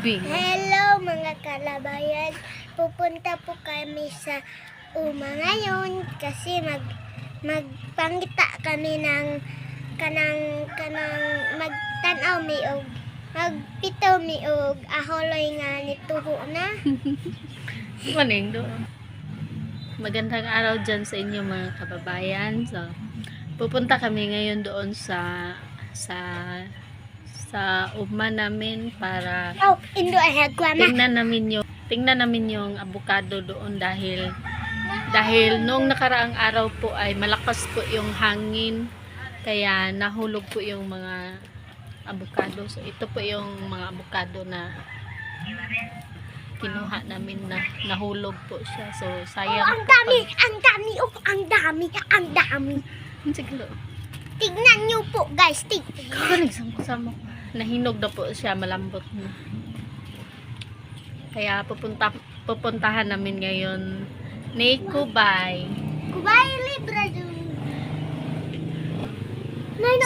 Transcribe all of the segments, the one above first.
B. Hello mga kalabayan. Pupunta po kami sa Uma ngayon kasi magpangita kami ng kanang magtanaw miog magpitaw miog aholoy nga nituho na. Maning do. Magandang araw dyan sa inyo mga kababayan. So, pupunta kami ngayon doon sa Uma namin para Indo ay hagwa na. tingnan namin yung avocado doon dahil noong nakaraang araw po ay malakas po yung hangin kaya nahulog po yung mga avocado. So ito po yung mga avocado na kinuha namin na nahulog po siya. So sayang ang po dami, ang dami. Siguro. Tignan niyo po guys, tignan. Kanig sama ko. Nahinog na po siya, malambot na. Kaya pupuntahan namin ngayon ni Kubay. Kubay libre dun.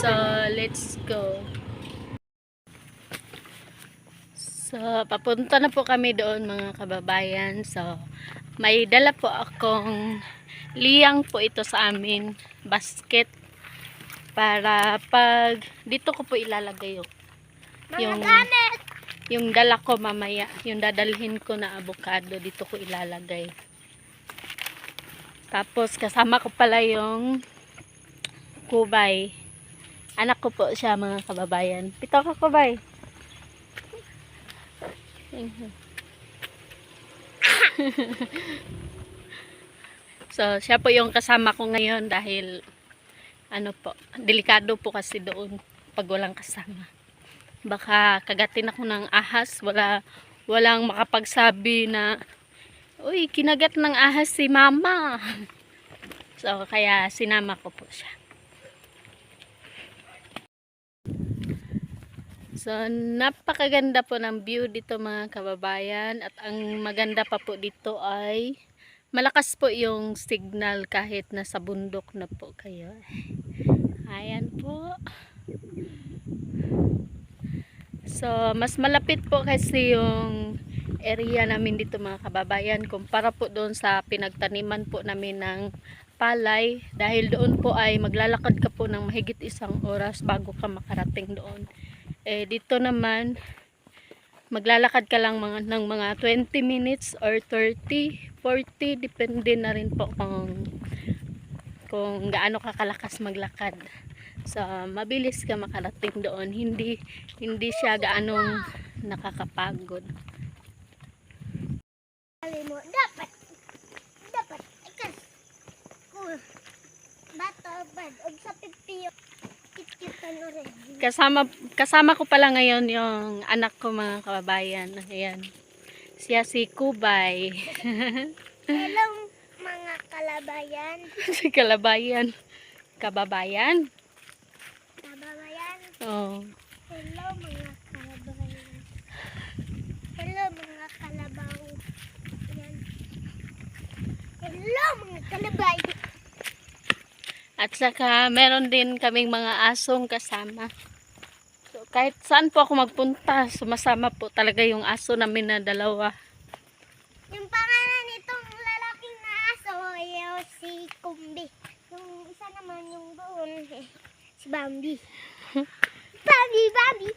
So, let's go. So, papunta na po kami doon mga kababayan. So, may dala po akong liyang po ito sa amin, basket. Para pag dito ko po ilalagay yung dala ko mamaya, yung dadalhin ko na avocado, dito ko ilalagay. Tapos kasama ko pala yung Kubay. Anak ko po siya mga kababayan. Pito ka Kubay. So siya po yung kasama ko ngayon dahil ano po, delikado po kasi doon pag walang kasama. Baka kagatin ako ng ahas, walang makapagsabi na uy, kinagat ng ahas si mama. So kaya sinama ko po siya. So napakaganda po ng view dito mga kababayan, at ang maganda pa po dito ay malakas po yung signal kahit nasa bundok na po kayo. Ayan po. So, mas malapit po kasi yung area namin dito mga kababayan kumpara po doon sa pinagtaniman po namin ng palay. Dahil doon po ay maglalakad ka po ng mahigit 1 oras bago ka makarating doon. Dito naman, maglalakad ka lang ng mga 20 minutes or 30, 40, depende na rin po kung gaano ka kalakas maglakad. So, mabilis ka makarating doon. Hindi siya gaanong nakakapagod. Dapat ikas bato bad og sa pipiyo Kasama ko pala ngayon yung anak ko mga kababayan. Ayan. Siya si Kubay. Hello mga kalabayan. Si Kalabayan. Kababayan? Kababayan. Oh. Hello mga kalabayan. Hello mga kalabaw. Yan. Hello mga kalabayan. At saka meron din kaming mga asong kasama. So kahit saan po ako magpunta, sumasama po talaga yung aso namin na dalawa. Yung pangalan nitong lalaking na aso ay si Kumbi. Yung isa naman yung doon si Bambi. Bambi.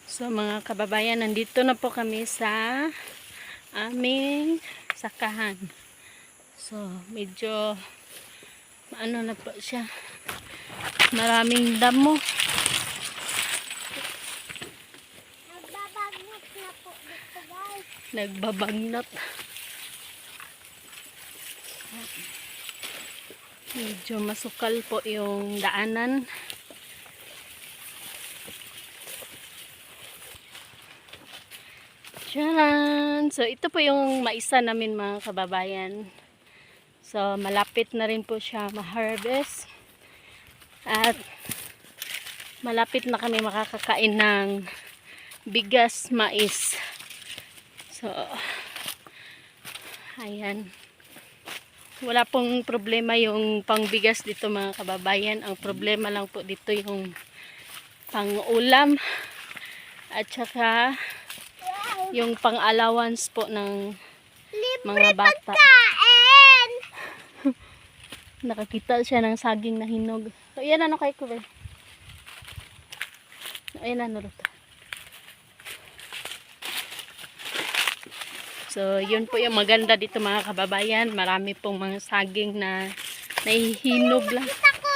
So mga kababayan, nandito na po kami sa aming sakahan. So medyo ano na po siya, maraming damo. Nagbabagnot na po dito guys. Nagbabagnot. Medyo masukal po yung daanan. Tiyan! So ito po yung maisa namin mga kababayan. So malapit na rin po siya ma-harvest. At malapit na kami makakakain ng bigas mais. So ayan. Wala pong problema yung pangbigas dito mga kababayan. Ang problema lang po dito yung pang-ulam At saka Wow. yung pang-allowance po ng Libre mga bata. pagkain. Nakakita siya ng saging na hinog. So, yan ano kay ko ba? Ayan ano ito. So, yun po yung maganda dito mga kababayan. Marami pong mga saging na nahihinog lang. Nakita ko,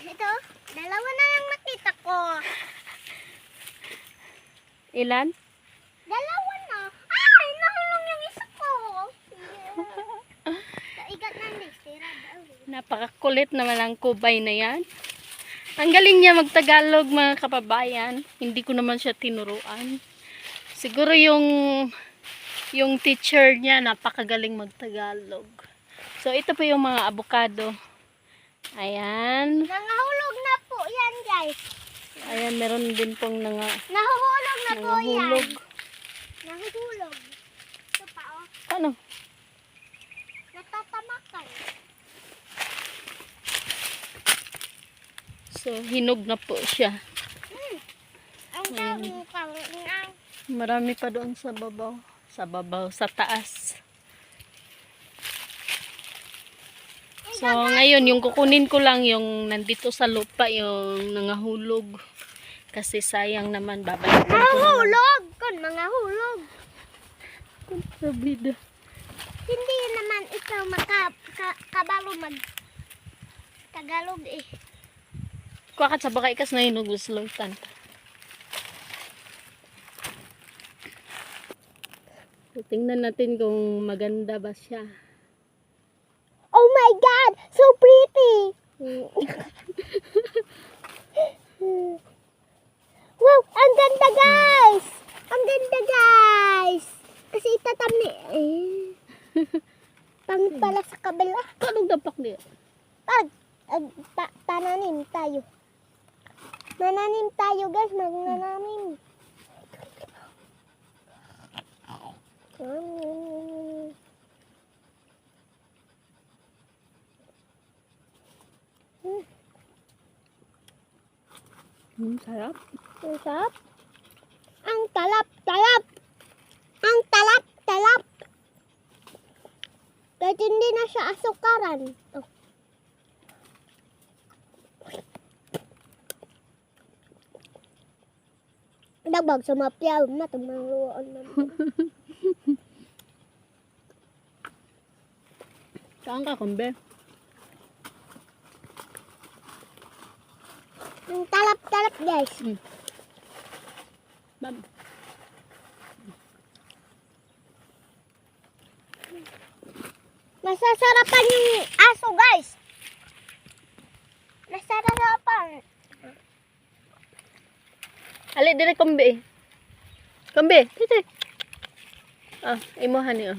ito, dalawa na lang nakita ko. Ilan? Dalawa na. Ay, nahulog yung isa ko. Kaigat na ni, sira daw. Napakakulit naman ang kubay na yan. Ang galing niya magtagalog mga kababayan. Hindi ko naman siya tinuruan. Siguro yung teacher niya napakagaling magtagalog. So ito po yung mga avocado. Ayan. Nangahulog na po yan, guys. Ayan, meron din pong Nahuhulog na po yan. nangahulog. Nahuhulog. Ito pa, oh. Ano? Natatamakan. So hinog na po siya. Ang dami pang ang Marami pa doon sa babaw. Sa babaw, sa taas. So, ngayon, yung kukunin ko lang yung nandito sa lupa, yung nangahulog. Kasi sayang naman, babalik ko na. nahulog. Kun mga hulog. Sabida. Hindi naman ikaw kabalo mag Tagalog eh. Kuwakat sa baka ikas na hinog, usloitan. So, tingnan natin kung maganda ba siya. Oh my God! So pretty! Wow! Ang ganda, guys! Ang ganda, guys! Kasi itatam ni... Pangit pala sa kabila. Anong dapak niya? Pananim tayo. Mananim tayo, guys. Magnananim. Sarap. Ang sarap. Ang talap-talap. Ang talap-talap. Kahit hindi na siya asukaran. Oh. Dagbag sa mapyaw na tumangluan na. Saan ka, kumbe? Ang talap-talap, guys. Bam. Masasarapan yung aso, guys. Masasarapan. Ali, dire kumbe. Kumbe, titi. Ah, imuhan niyo.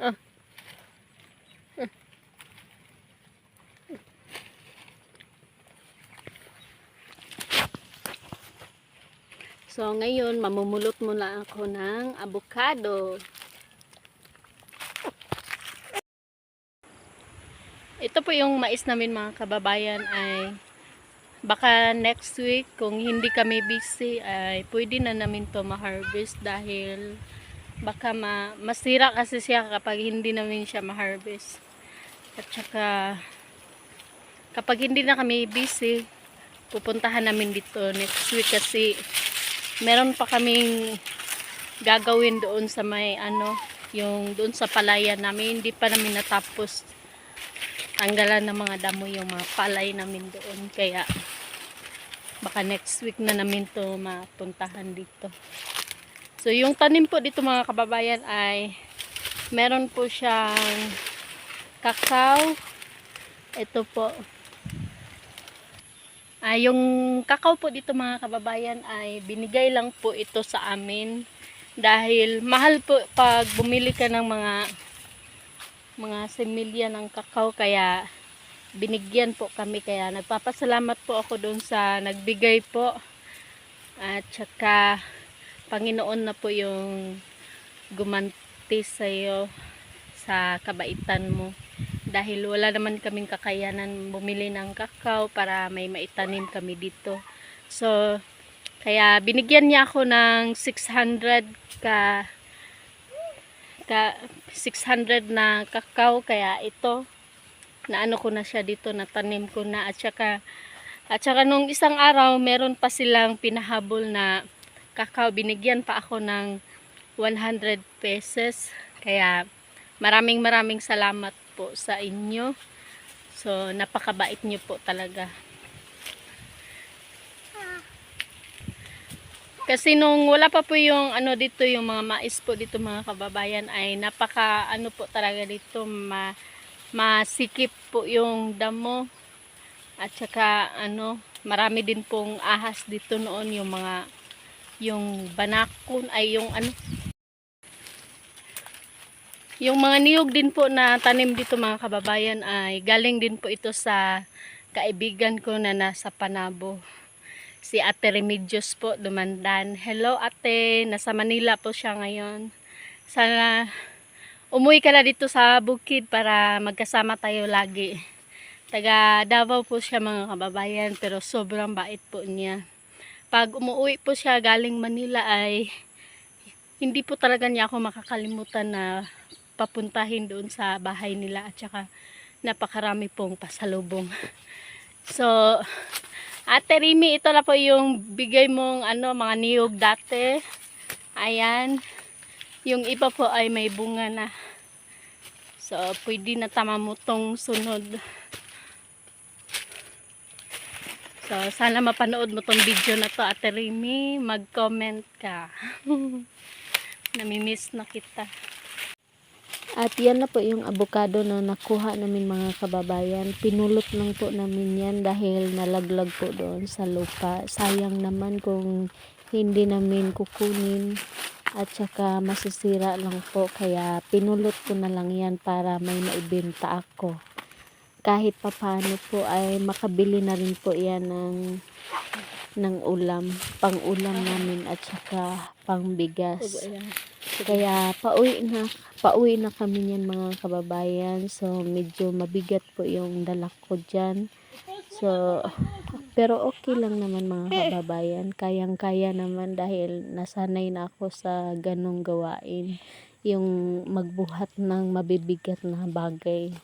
Ah. So, ngayon, mamumulot muna ako ng avocado. Ito po yung mais namin mga kababayan ay baka next week kung hindi kami busy ay pwede na namin to ma-harvest dahil baka masira kasi siya kapag hindi namin siya ma-harvest. At saka kapag hindi na kami busy pupuntahan namin dito next week kasi meron pa kaming gagawin doon sa may yung doon sa palayan namin, hindi pa namin natapos tanggalan ng mga damo yung mga palay namin doon, kaya baka next week na namin to mapuntahan dito. So yung tanim po dito mga kababayan ay meron po siyang kakao. Ito po yung kakao po dito mga kababayan ay binigay lang po ito sa amin dahil mahal po pag bumili ka ng mga semilya ng kakao, kaya binigyan po kami, kaya nagpapasalamat po ako doon sa nagbigay po at saka Panginoon na po yung gumanti sa iyo sa kabaitan mo dahil wala naman kaming kakayanan bumili ng kakao para may maitanim kami dito. So kaya binigyan niya ako ng 600 600 na kakao, kaya ito naano ko na siya dito, natanim ko na. At saka nung isang araw meron pa silang pinahabol na kakao, binigyan pa ako ng 100 pesos. Kaya maraming salamat po sa inyo. So napakabait niyo po talaga. Kasi nung wala pa po yung ano dito, yung mga mais po dito mga kababayan, ay napaka ano po talaga dito, masikip po yung damo. At saka ano, marami din pong ahas dito noon, yung banakon ay yung ano, yung mga niyog din po na tanim dito mga kababayan ay galing din po ito sa kaibigan ko na nasa Panabo. Si Ate Remedios po, Dumandan. Hello ate, nasa Manila po siya ngayon. Sana umuwi ka na dito sa bukid para magkasama tayo lagi. Taga Davao po siya mga kababayan, pero sobrang bait po niya. Pag umuwi po siya galing Manila ay hindi po talaga niya ako makakalimutan na papuntahin doon sa bahay nila, at saka napakarami pong pasalubong. So Ate Rimi, ito na po yung bigay mong ano, mga niyog dati. Ayan. Yung iba po ay may bunga na. So, pwede na tama mo tong sunod. So, sana mapanood mo tong video na to, Ate Rimi. Mag-comment ka. Namimiss na kita. At yan na po yung avocado na nakuha namin mga kababayan. Pinulot lang po namin yan dahil nalaglag po doon sa lupa. Sayang naman kung hindi namin kukunin at saka masisira lang po. Kaya pinulot ko na lang yan para may maibenta ako. Kahit papano po ay makabili na rin po yan ng ulam. Pang ulam namin at saka pang bigas. Kaya pauwi na kami niyan mga kababayan. So medyo mabigat po yung dala ko dyan. So pero okay lang naman mga kababayan. Kayang-kaya naman dahil nasanay na ako sa ganong gawain. Yung magbuhat ng mabibigat na bagay.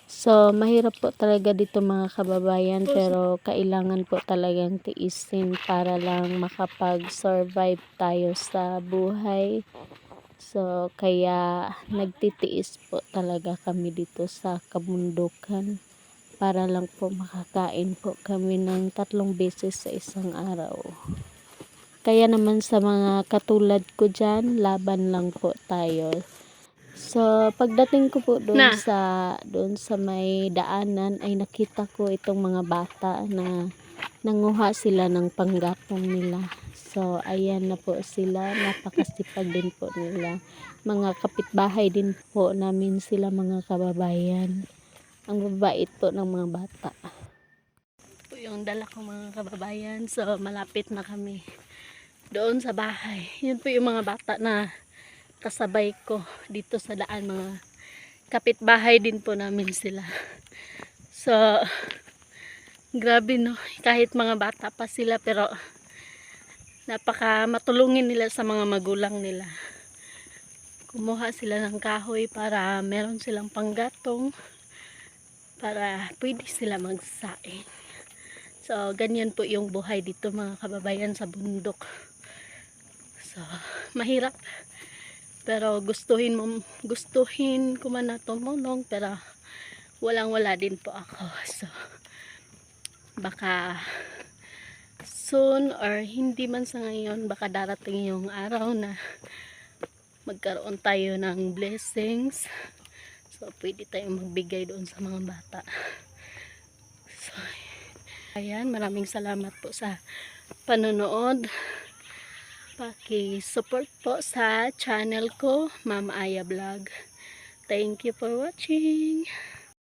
So mahirap po talaga dito mga kababayan, pero kailangan po talagang tiisin para lang makapag-survive tayo sa buhay. So kaya nagtitiis po talaga kami dito sa kabundukan para lang po makakain po kami ng 3 beses sa isang araw. Kaya naman sa mga katulad ko dyan, laban lang po tayo. So pagdating ko po doon sa may daanan ay nakita ko itong mga bata na nanguha sila ng panggapong nila. So ayan na po sila, napakasipag din po nila. Mga kapitbahay din po namin sila mga kababayan. Ang babait po ng mga bata. Po yung dala ko mga kababayan. So malapit na kami doon sa bahay. Yun po yung mga bata na kasabay ko dito sa daan, mga kapitbahay din po namin sila. So grabe no, kahit mga bata pa sila pero napaka matulungin nila sa mga magulang nila. Kumuha sila ng kahoy para meron silang panggatong para pwede sila magsaing. So ganyan po yung buhay dito mga kababayan sa bundok. So mahirap, pero gustuhin ko man na tumulong, pero wala din po ako. So baka soon or hindi man sa ngayon, baka darating yung araw na magkaroon tayo ng blessings. So pwede tayong magbigay doon sa mga bata. So ayan, maraming salamat po sa panonood. Paki-support po sa channel ko, Mama Aya Vlog. Thank you for watching.